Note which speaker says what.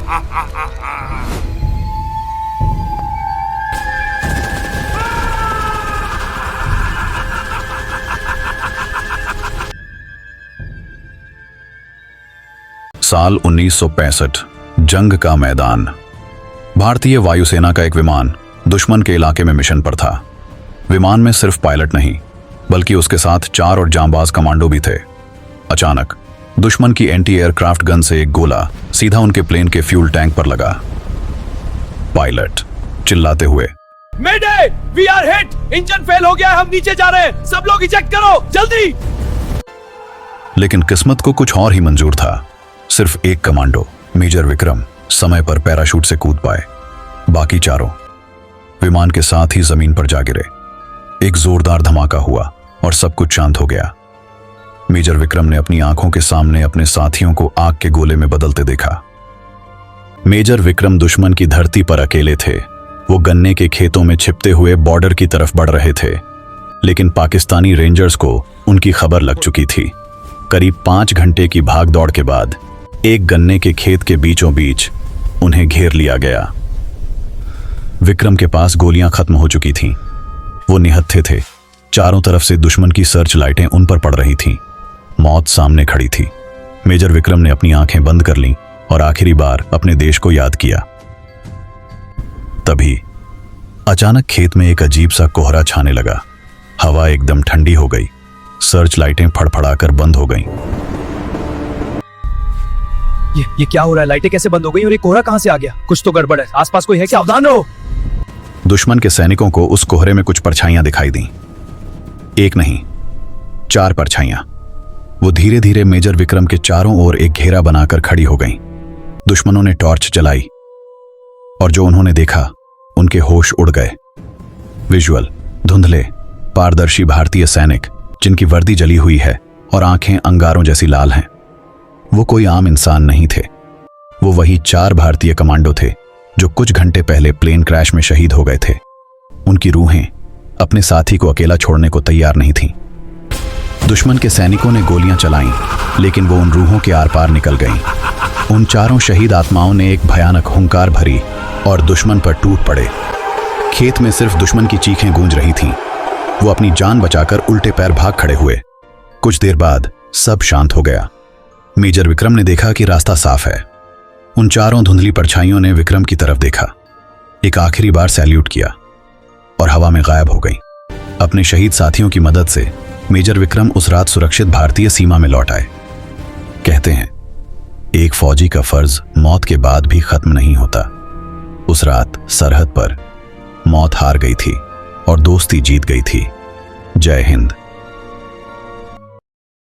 Speaker 1: साल 1965, जंग का मैदान। भारतीय वायुसेना का एक विमान दुश्मन के इलाके में मिशन पर था। विमान में सिर्फ पायलट नहीं बल्कि उसके साथ 4 और जांबाज कमांडो भी थे। अचानक दुश्मन की एंटी एयरक्राफ्ट गन से एक गोला सीधा उनके प्लेन के फ्यूल टैंक पर लगा। पायलट चिल्लाते हुए,
Speaker 2: mayday, we are hit, engine fail हो गया है, हम नीचे जा रहे हैं, सब लोग इजेक्ट करो जल्दी।
Speaker 1: लेकिन किस्मत को कुछ और ही मंजूर था। सिर्फ एक कमांडो, मेजर विक्रम, समय पर पैराशूट से कूद पाए। बाकी चारों विमान के साथ ही जमीन पर जा गिरे। एक जोरदार धमाका हुआ और सब कुछ शांत हो गया। मेजर विक्रम ने अपनी आंखों के सामने अपने साथियों को आग के गोले में बदलते देखा। मेजर विक्रम दुश्मन की धरती पर अकेले थे। वो गन्ने के खेतों में छिपते हुए बॉर्डर की तरफ बढ़ रहे थे, लेकिन पाकिस्तानी रेंजर्स को उनकी खबर लग चुकी थी। करीब 5 घंटे की भागदौड़ के बाद एक गन्ने के खेत के बीचों बीच उन्हें घेर लिया गया। विक्रम के पास गोलियां खत्म हो चुकी थीं। वो निहत्थे थे। चारों तरफ से दुश्मन की सर्च लाइटें उन पर पड़ रही थीं। मौत सामने खड़ी थी। मेजर विक्रम ने अपनी आंखें बंद कर लीं और आखिरी बार अपने देश को याद किया। तभी अचानक खेत में एक अजीब सा कोहरा छाने लगा। हवा एकदम ठंडी हो गई। सर्च लाइटें फड़फड़ाकर बंद हो गईं।
Speaker 2: ये क्या हो रहा है? लाइटें कैसे बंद हो गई और ये कोहरा कहां से आ गया? कुछ तो गड़बड़ है। आसपास कोई है क्या? सावधान रहो।
Speaker 1: दुश्मन के सैनिकों को उस कोहरे में कुछ परछाइयां दिखाई दी। एक नहीं, 4 परछाइयां। वो धीरे धीरे मेजर विक्रम के चारों ओर एक घेरा बनाकर खड़ी हो गईं। दुश्मनों ने टॉर्च जलाई और जो उन्होंने देखा उनके होश उड़ गए। विजुअल धुंधले, पारदर्शी भारतीय सैनिक जिनकी वर्दी जली हुई है और आंखें अंगारों जैसी लाल हैं। वो कोई आम इंसान नहीं थे। वो वही 4 भारतीय कमांडो थे जो कुछ घंटे पहले प्लेन क्रैश में शहीद हो गए थे। उनकी रूहें अपने साथी को अकेला छोड़ने को तैयार नहीं थीं। दुश्मन के सैनिकों ने गोलियां चलाईं, लेकिन वो उन रूहों के आर पार निकल गईं। उन चारों शहीद आत्माओं ने एक भयानक हुंकार भरी और दुश्मन पर टूट पड़े। खेत में सिर्फ दुश्मन की चीखें गूंज रही थीं। वो अपनी जान बचाकर उल्टे पैर भाग खड़े हुए। कुछ देर बाद सब शांत हो गया। मेजर विक्रम ने देखा कि रास्ता साफ है। उन चारों धुंधली परछाइयों ने विक्रम की तरफ देखा, एक आखिरी बार सैल्यूट किया और हवा में गायब हो गई। अपने शहीद साथियों की मदद से मेजर विक्रम उस रात सुरक्षित भारतीय सीमा में लौट आए। कहते हैं, एक फौजी का फर्ज मौत के बाद भी खत्म नहीं होता। उस रात सरहद पर मौत हार गई थी और दोस्ती जीत गई थी। जय हिंद।